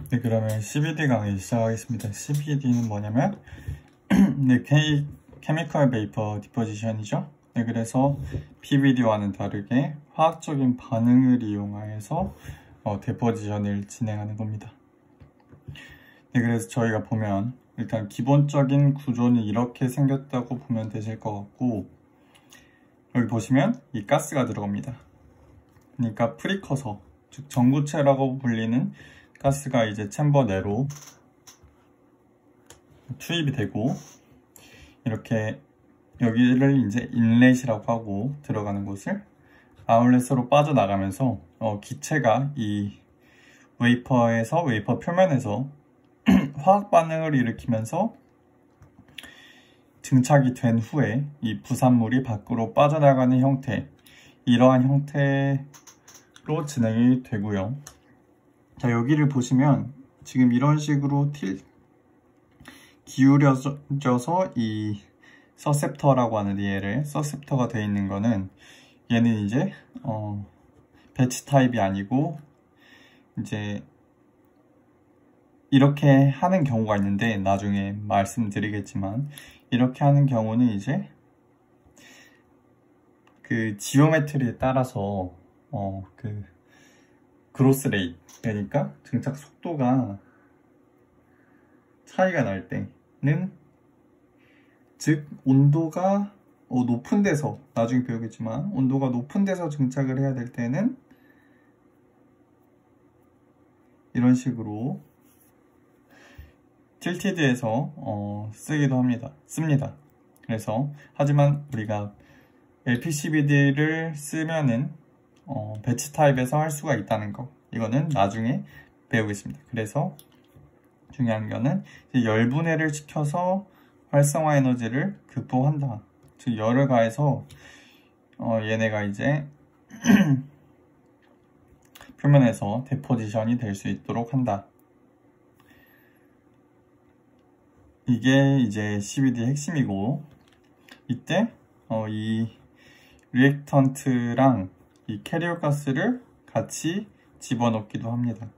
네, 그러면 CBD 강의 시작하겠습니다. CBD는 뭐냐면 네, 케미컬 베이퍼 디포지션이죠. 네, 그래서 PVD와는 다르게 화학적인 반응을 이용하여서 디포지션을 진행하는 겁니다. 네, 그래서 저희가 보면 일단 기본적인 구조는 이렇게 생겼다고 보면 되실 것 같고, 여기 보시면 이 가스가 들어갑니다. 그러니까 프리커서, 즉 전구체라고 불리는 가스가 이제 챔버 내로 투입이 되고, 이렇게 여기를 이제 인렛이라고 하고 들어가는 곳을 아웃렛으로 빠져나가면서 기체가 이 웨이퍼 표면에서 화학 반응을 일으키면서 증착이 된 후에 이 부산물이 밖으로 빠져나가는 형태, 이러한 형태로 진행이 되고요. 자, 여기를 보시면 지금 이런 식으로 기울여져서 이 서셉터라고 하는 얘를 서셉터가 되어 있는 거는, 얘는 이제 배치 타입이 아니고 이제 이렇게 하는 경우가 있는데, 나중에 말씀드리겠지만 이렇게 하는 경우는 이제 그 지오메트리에 따라서 그 그로스 레이트, 그러니까 증착 속도가 차이가 날 때는, 즉 온도가 높은 데서, 나중에 배우겠지만 온도가 높은 데서 증착을 해야 될 때는 이런 식으로 틸티드해서 씁니다. 그래서 하지만 우리가 LPCVD를 쓰면은 배치 타입에서 할 수가 있다는 거, 이거는 나중에 배우겠습니다. 그래서 중요한 거는 열분해를 시켜서 활성화 에너지를 극복한다. 즉 열을 가해서 얘네가 이제 표면에서 데포지션이 될 수 있도록 한다. 이게 이제 CVD의 핵심이고, 이때 이 리액턴트랑 이 캐리어 가스를 같이 집어넣기도 합니다.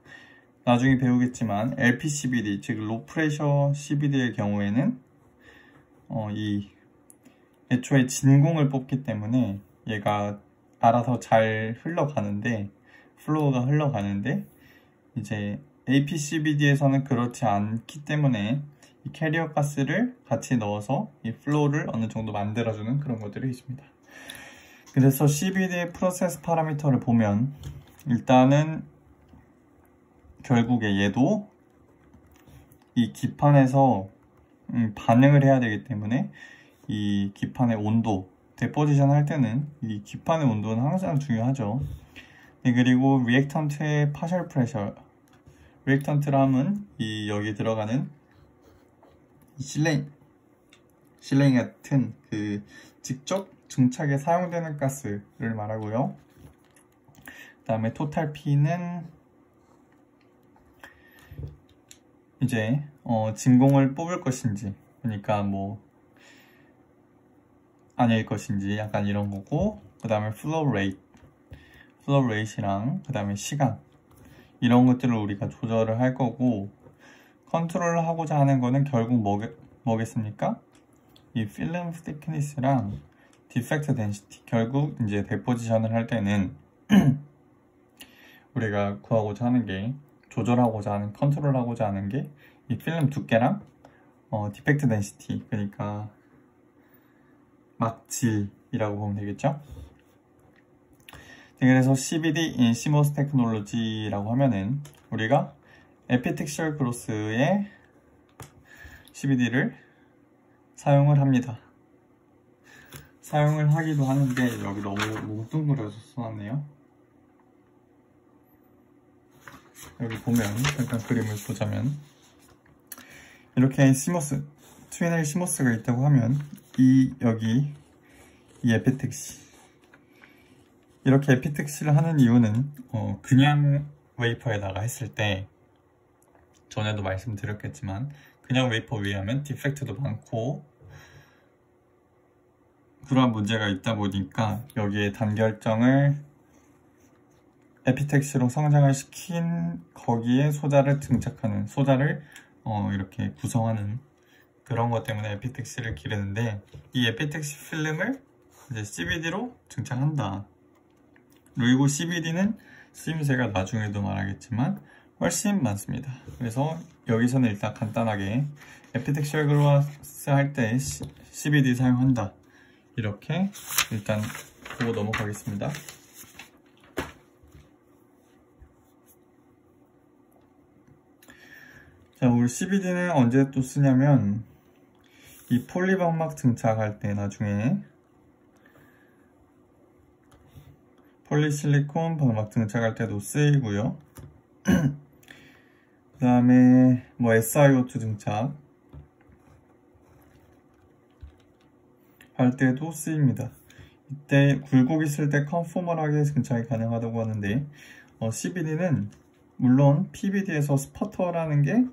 나중에 배우겠지만 LPCVD, 즉 로 프레셔 CVD의 경우에는 이 애초에 진공을 뽑기 때문에 얘가 알아서 잘 흘러가는데, 플로우가 흘러가는데, 이제 APCVD에서는 그렇지 않기 때문에 이 캐리어 가스를 같이 넣어서 이 플로우를 어느 정도 만들어주는 그런 것들이 있습니다. 그래서 CVD의 프로세스 파라미터를 보면, 일단은 결국에 얘도 이 기판에서 반응을 해야 되기 때문에 이 기판의 온도, 데포지션 할 때는 이 기판의 온도는 항상 중요하죠. 네, 그리고 리액턴트의 파셜 프레셔, 리액턴트라 함은 이 여기 들어가는 실레인 같은 그 직접 증착에 사용되는 가스를 말하고요. 그 다음에 토탈 P는 이제 진공을 뽑을 것인지, 그러니까 뭐 아닐 것인지 약간 이런 거고, 그 다음에 플로우 레이트랑 그 다음에 시간, 이런 것들을 우리가 조절을 할 거고, 컨트롤을 하고자 하는 거는 결국 뭐겠습니까? 이 필름 thickness랑 디펙트 density, 결국 이제 데포지션을 할 때는 우리가 구하고자 하는 게, 조절하고자 하는, 컨트롤하고자 하는 게 이 필름 두께랑 디펙트 density, 그러니까 막질이라고 보면 되겠죠? 그래서 CVD in CMOS 테크놀로지라고 하면은 우리가 에피텍셜 그로스의 CVD를 사용을 합니다. 사용을 하기도 하는데, 여기 너무 뭉뚱그려서 써놨네요. 여기 보면 잠깐 그림을 보자면, 이렇게 CMOS, 트윈 CMOS가 있다고 하면 여기 이 에피텍시, 이렇게 에피텍시를 하는 이유는 그냥 웨이퍼에다가 했을 때, 전에도 말씀드렸겠지만 그냥 웨이퍼 위에 하면 디펙트도 많고 그러한 문제가 있다 보니까 여기에 단결점을 에피텍시로 성장을 시킨 거기에 소자를 증착하는, 소자를 이렇게 구성하는 그런 것 때문에 에피텍시를 기르는데, 이 에피텍시 필름을 이제 CBD로 증착한다. 그리고 CBD는 쓰임새가 나중에도 말하겠지만 훨씬 많습니다. 그래서 여기서는 일단 간단하게 에피텍시얼 그로스 할 때 CBD 사용한다, 이렇게 일단 보고 넘어가겠습니다. 자, 우리 CBD는 언제 또 쓰냐면 이 폴리방막 증착할 때, 나중에 폴리실리콘 방막 증착할 때도 쓰이고요. 그 다음에 뭐 SiO2 증착 할 때도 쓰입니다. 이때 굴곡이 있을 때 컨포멀하게 증착이 가능하다고 하는데, CBD는 물론 PVD에서 스퍼터라는 게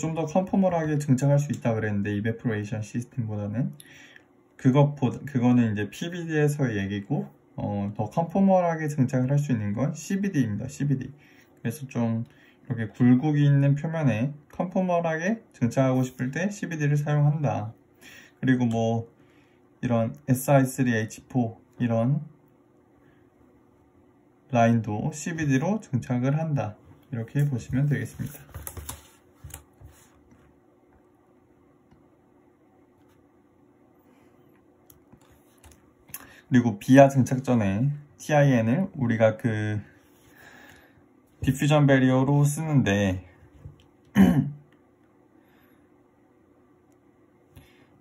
좀 더 컨포멀하게 증착할 수 있다 그랬는데, 이베포레이션 시스템보다는 그거는 이제 PVD에서의 얘기고, 더 컨포멀하게 증착을 할 수 있는 건 CBD입니다. CBD. 그래서 좀 이렇게 굴곡이 있는 표면에 컨포멀하게 증착하고 싶을 때 CBD를 사용한다. 그리고 뭐 이런 Si3H4 이런 라인도 CBD로 증착을 한다, 이렇게 보시면 되겠습니다. 그리고 비아 증착 전에 TIN을 우리가 그 디퓨전 배리어로 쓰는데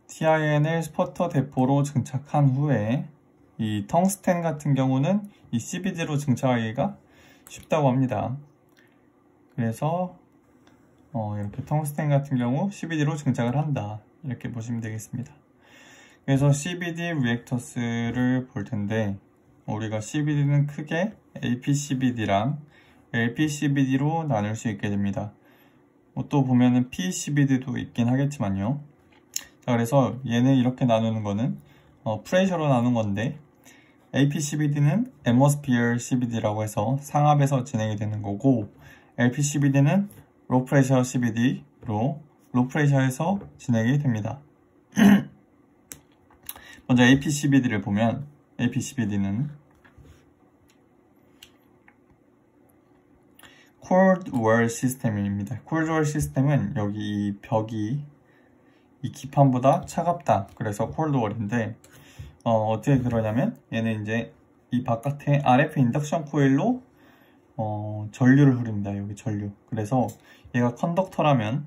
TIN을 스퍼터 대포로 증착한 후에 이 텅스텐 같은 경우는 이 CBD로 증착하기가 쉽다고 합니다. 그래서 이렇게 텅스텐 같은 경우 CBD로 증착을 한다, 이렇게 보시면 되겠습니다. 그래서 CBD 리액터스를 볼 텐데, 우리가 CBD는 크게 APCBD랑 LPCBD로 나눌 수 있게 됩니다. 또 보면은 PCBD도 있긴 하겠지만요. 자, 그래서 얘는 이렇게 나누는 거는 프레셔로 나눈 건데, APCBD는 atmosphere CBD라고 해서 상압에서 진행이 되는 거고, LPCBD는 low pressure CBD로 low pressure에서 진행이 됩니다. 먼저 APCBD를 보면, APCBD는 cold wall 시스템입니다. cold wall 시스템은 여기 이 벽이 이 기판보다 차갑다, 그래서 cold wall인데, 어떻게 그러냐면 얘는 이제 이 바깥에 RF 인덕션 코일로 전류를 흐릅니다. 여기 전류. 그래서 얘가 컨덕터라면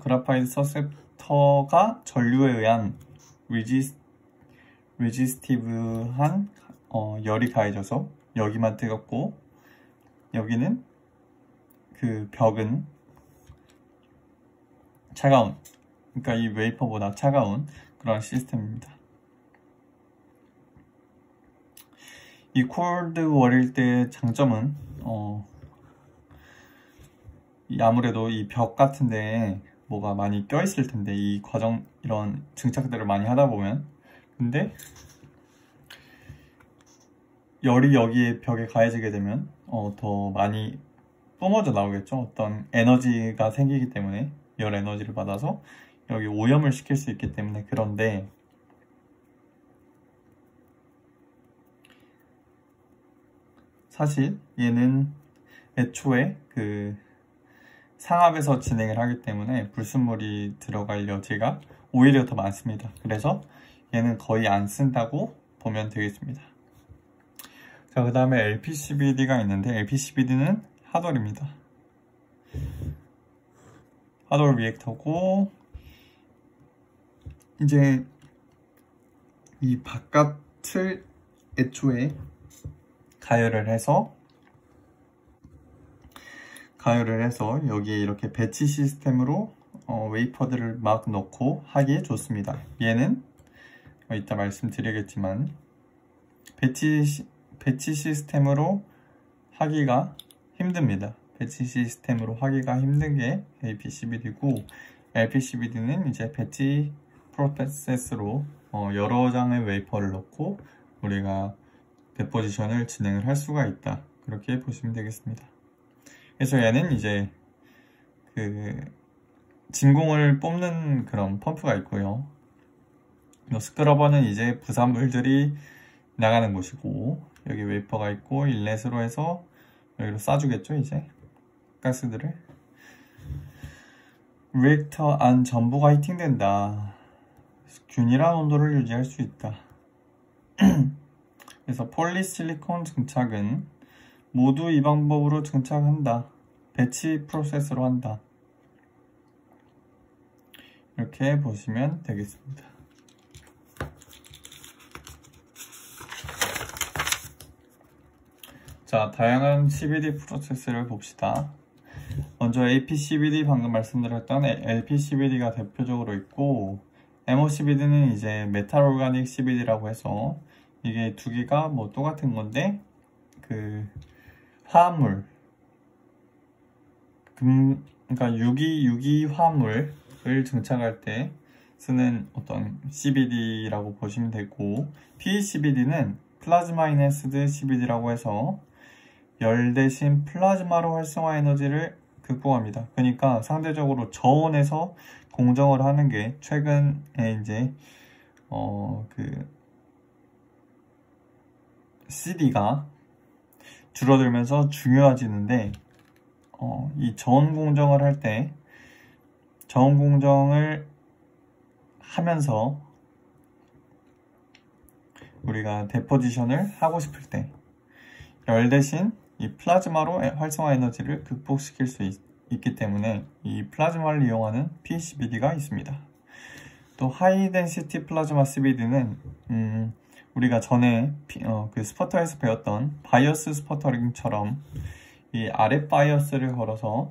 그라파이트 서셉터가 전류에 의한 레지스티브한 열이 가해져서 여기만 뜨겁고, 여기는 그 벽은 차가운, 그러니까 이 웨이퍼보다 차가운 그런 시스템입니다. 이 콜드 월일 때 장점은 아무래도 이 벽 같은데 뭐가 많이 껴있을 텐데, 이 과정 이런 증착들을 많이 하다 보면, 근데 열이 여기에 벽에 가해지게 되면 더 많이 뿜어져 나오겠죠. 어떤 에너지가 생기기 때문에, 열 에너지를 받아서 여기 오염을 시킬 수 있기 때문에. 그런데 사실 얘는 애초에 그 상압에서 진행을 하기 때문에 불순물이 들어갈 여지가 오히려 더 많습니다. 그래서 얘는 거의 안 쓴다고 보면 되겠습니다. 자, 그 다음에 LPCBD가 있는데, LPCBD는 핫월입니다. 핫월 리액터고, 이제 이 바깥을 애초에 가열을 해서 여기에 이렇게 배치 시스템으로 웨이퍼들을 막 넣고 하기에 좋습니다. 얘는 이따 말씀드리겠지만 배치 시스템으로 하기가 힘듭니다. 배치 시스템으로 하기가 힘든 게 APCBD고, LPCBD는 이제 배치 프로세스로 여러 장의 웨이퍼를 넣고 우리가 데포지션을 진행을 할 수가 있다. 그렇게 보시면 되겠습니다. 그래서 얘는 이제 그 진공을 뽑는 그런 펌프가 있고요. 스크러버는 이제 부산물들이 나가는 곳이고, 여기 웨이퍼가 있고 인렛으로 해서 여기로 쏴주겠죠, 이제 가스들을. 리액터 안 전부가 히팅된다. 균일한 온도를 유지할 수 있다. 그래서 폴리실리콘 증착은 모두 이 방법으로 증착한다. 배치 프로세스로 한다. 이렇게 보시면 되겠습니다. 자, 다양한 CVD 프로세스를 봅시다. 먼저 APCVD, 방금 말씀드렸던 LPCVD가 대표적으로 있고, MOCVD는 이제 메탈 오가닉 CVD라고 해서 이게 두 개가 뭐 똑같은 건데, 그 화합물, 그러니까 유기 화합물을 증착할 때 쓰는 어떤 CVD라고 보시면 되고, PECVD는 플라즈마 이네스드 CVD라고 해서 열 대신 플라즈마로 활성화 에너지를 극복합니다. 그러니까 상대적으로 저온에서 공정을 하는 게 최근에 이제 그 CD가 줄어들면서 중요해지는데, 이 저온 공정을 할 때 저온 공정을 하면서 우리가 데포지션을 하고 싶을 때 열 대신 이 플라즈마로 활성화 에너지를 극복시킬 수 있기 때문에 이 플라즈마를 이용하는 PECVD가 있습니다. 또 하이 덴시티 플라즈마 CVD는 우리가 전에 그 스퍼터에서 배웠던 바이어스 스퍼터링처럼 이 아랫 바이어스를 걸어서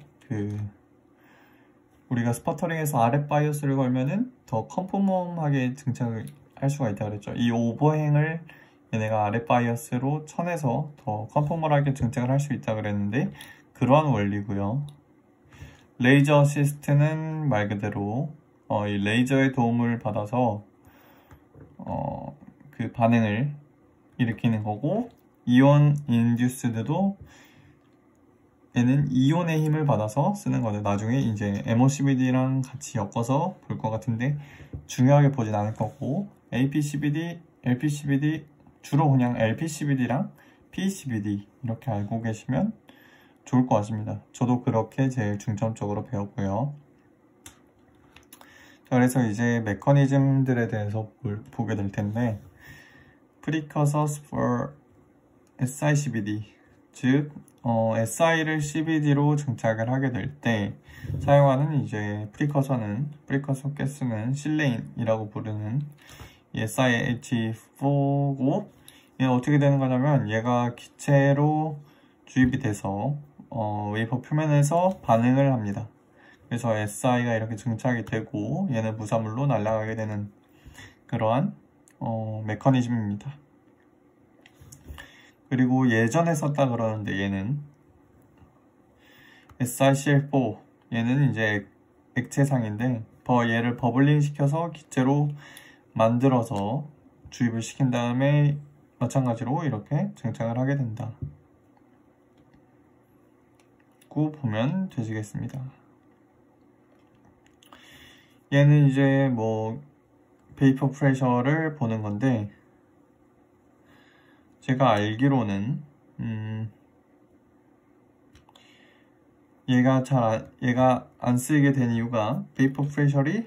우리가 스퍼터링에서 아랫 바이어스를 걸면은 더 컨포멈하게 증착을 할 수가 있다 그랬죠. 이 오버행을 얘네가 아랫 바이어스로 쳐내서 더 컨포멀하게 증착을 할 수 있다 그랬는데, 그러한 원리고요. 레이저 어시스트는 말 그대로 이 레이저의 도움을 받아서 그 반응을 일으키는 거고, 이온 인듀스드도 얘는 이온의 힘을 받아서 쓰는 거는 나중에 이제 MOCVD랑 같이 엮어서 볼 것 같은데 중요하게 보진 않을 거고, APCVD, LPCVD 주로 그냥 LPCVD랑 PECVD 이렇게 알고 계시면 좋을 것 같습니다. 저도 그렇게 제일 중점적으로 배웠고요. 자, 그래서 이제 메커니즘들에 대해서 보게 될 텐데, Precursors for SiCVD, 즉 SI를 CVD로 증착을 하게 될 때 사용하는 이제 프리커서 가스는 실레인이라고 부르는 SiH4고, 얘 어떻게 되는 거냐면 얘가 기체로 주입이 돼서 웨이퍼 표면에서 반응을 합니다. 그래서 SI가 이렇게 증착이 되고 얘는 부산물로 날아가게 되는 그러한 메커니즘입니다. 그리고 예전에 썼다 그러는데 얘는 SiCl4, 얘는 이제 액체상인데 얘를 버블링 시켜서 기체로 만들어서 주입을 시킨 다음에 마찬가지로 이렇게 증착을 하게 된다 고 보면 되시겠습니다. 얘는 이제 뭐 베이퍼 프레셔를 보는 건데, 제가 알기로는 얘가 안 쓰이게 된 이유가 베이퍼 프레셔이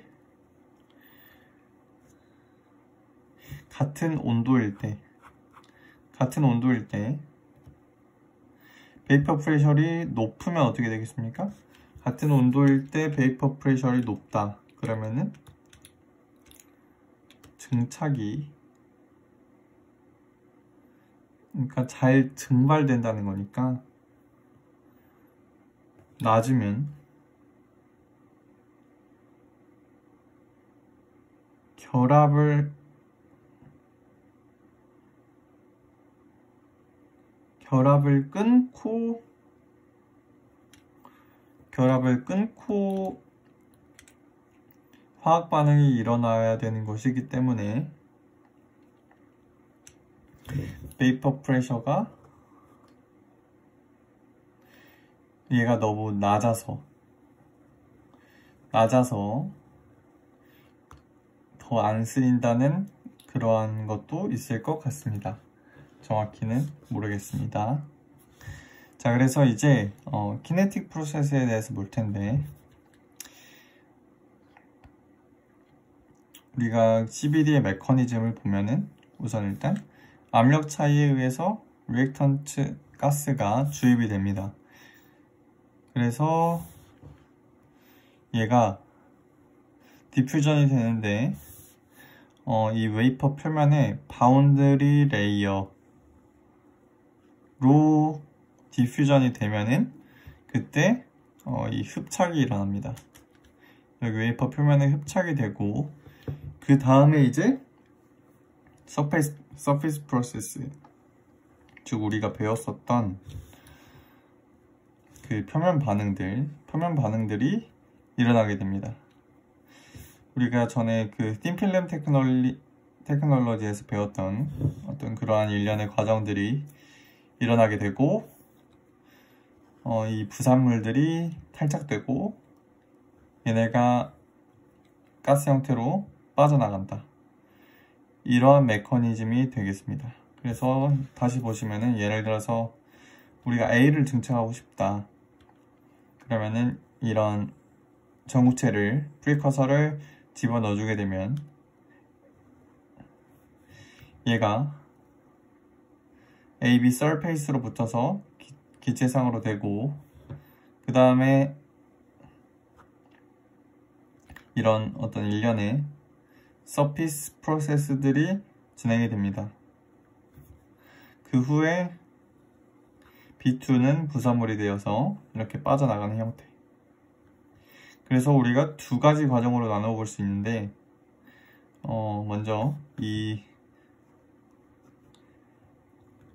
같은 온도일 때 베이퍼 프레셔이 높으면 어떻게 되겠습니까? 같은 온도일 때 베이퍼 프레셔이 높다 그러면은 증착이, 그러니까 잘 증발된다는 거니까, 낮으면 결합을 끊고 화학 반응이 일어나야 되는 것이기 때문에 베이퍼 프레셔가 얘가 너무 낮아서 더 안 쓰인다는 그러한 것도 있을 것 같습니다. 정확히는 모르겠습니다. 자, 그래서 이제 키네틱 프로세스에 대해서 볼 텐데, 우리가 CVD의 메커니즘을 보면은 우선 일단 압력 차이에 의해서 리액턴트 가스가 주입이 됩니다. 그래서 얘가 디퓨전이 되는데 이 웨이퍼 표면에 바운드리 레이어로 디퓨전이 되면은 그때 이 흡착이 일어납니다. 여기 웨이퍼 표면에 흡착이 되고, 그 다음에 이제 서페이스 프로세스, 즉 우리가 배웠었던 그 표면 반응들이 일어나게 됩니다. 우리가 전에 그 틴필름 테크놀로지에서 배웠던 어떤 그러한 일련의 과정들이 일어나게 되고, 이 부산물들이 탈착되고 얘네가 가스 형태로 빠져나간다. 이러한 메커니즘이 되겠습니다. 그래서 다시 보시면은, 예를 들어서 우리가 A를 증착하고 싶다. 그러면은 이런 전구체를, 프리커서를 집어넣어주게 되면 얘가 AB 서페이스로 붙어서 기체상으로 되고, 그 다음에 이런 어떤 일련의 서피스 프로세스들이 진행이 됩니다. 그 후에 B2는 부산물이 되어서 이렇게 빠져나가는 형태. 그래서 우리가 두 가지 과정으로 나눠 볼 수 있는데, 먼저 이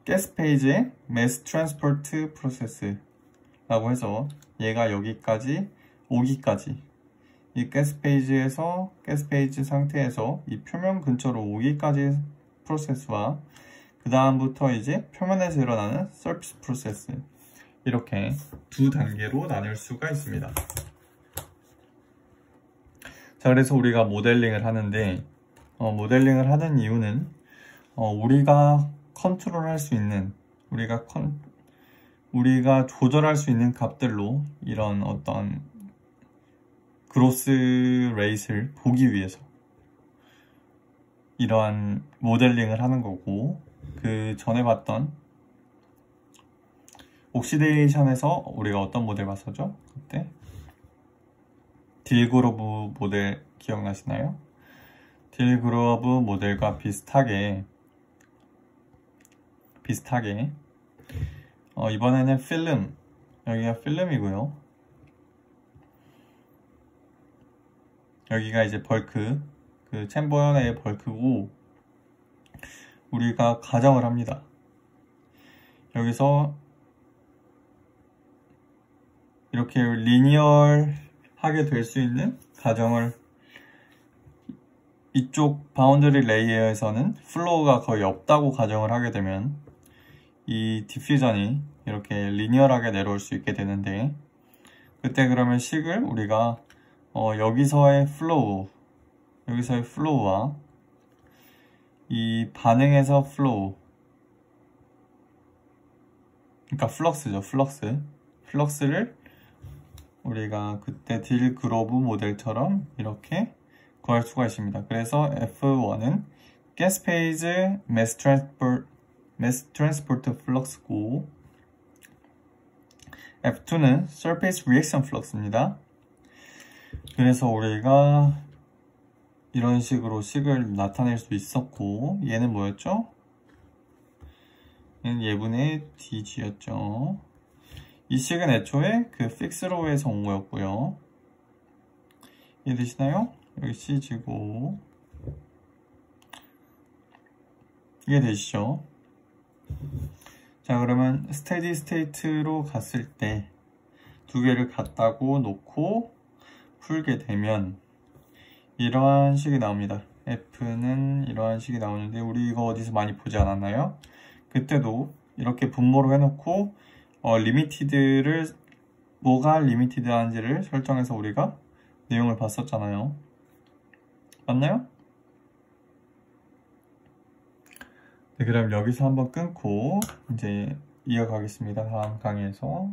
가스 페이지의 매스 트랜스포트 프로세스라고 해서 얘가 여기까지 오기까지, 이 가스 페이지 상태에서 이 표면 근처로 오기까지 프로세스와, 그 다음부터 이제 표면에서 일어나는 서피스 프로세스, 이렇게 두 단계로 나눌 수가 있습니다. 자, 그래서 우리가 모델링을 하는데, 모델링을 하는 이유는 우리가 컨트롤할 수 있는, 우리가 조절할 수 있는 값들로 이런 어떤 그로스 레이트를 보기 위해서 이러한 모델링을 하는 거고, 그 전에 봤던 옥시데이션에서 우리가 어떤 모델 봤었죠? 그때 딜그로브 모델 기억나시나요? 딜그로브 모델과 비슷하게 이번에는 필름, 여기가 필름이고요, 여기가 이제 벌크, 그 챔버의 벌크고, 우리가 가정을 합니다. 여기서 이렇게 리니얼하게 될 수 있는 가정을, 이쪽 바운더리 레이어에서는 플로우가 거의 없다고 가정을 하게 되면 이 디퓨전이 이렇게 리니얼하게 내려올 수 있게 되는데, 그때 그러면 식을 우리가 여기서의 플로우와 이 반응에서 플로우, 그러니까 플럭스죠, 플럭스를 우리가 그때 딜그로브 모델처럼 이렇게 구할 수가 있습니다. 그래서 F1은 가스 페이지 매스 트랜스포트 플럭스고, F2는 surface reaction flux입니다. 그래서 우리가 이런 식으로 식을 나타낼 수 있었고, 얘는 뭐였죠? 얘는 예분의 DG였죠. 이 식은 애초에 그 픽스로에서 온 거였고요. 이해되시나요? 여기 CG고, 이해되시죠? 자, 그러면 스테디 스테이트로 갔을 때 두 개를 갖다고 놓고 풀게 되면 이러한 식이 나옵니다. F는 이러한 식이 나오는데, 우리 이거 어디서 많이 보지 않았나요? 그 그때도 이렇게 분모로 해놓고 리미티드를 뭐가 리미티드한지를 설정해서 우리가 내용을 봤었잖아요. 맞나요? 네, 그럼 여기서 한번 끊고 이제 이어가겠습니다. 다음 강의에서.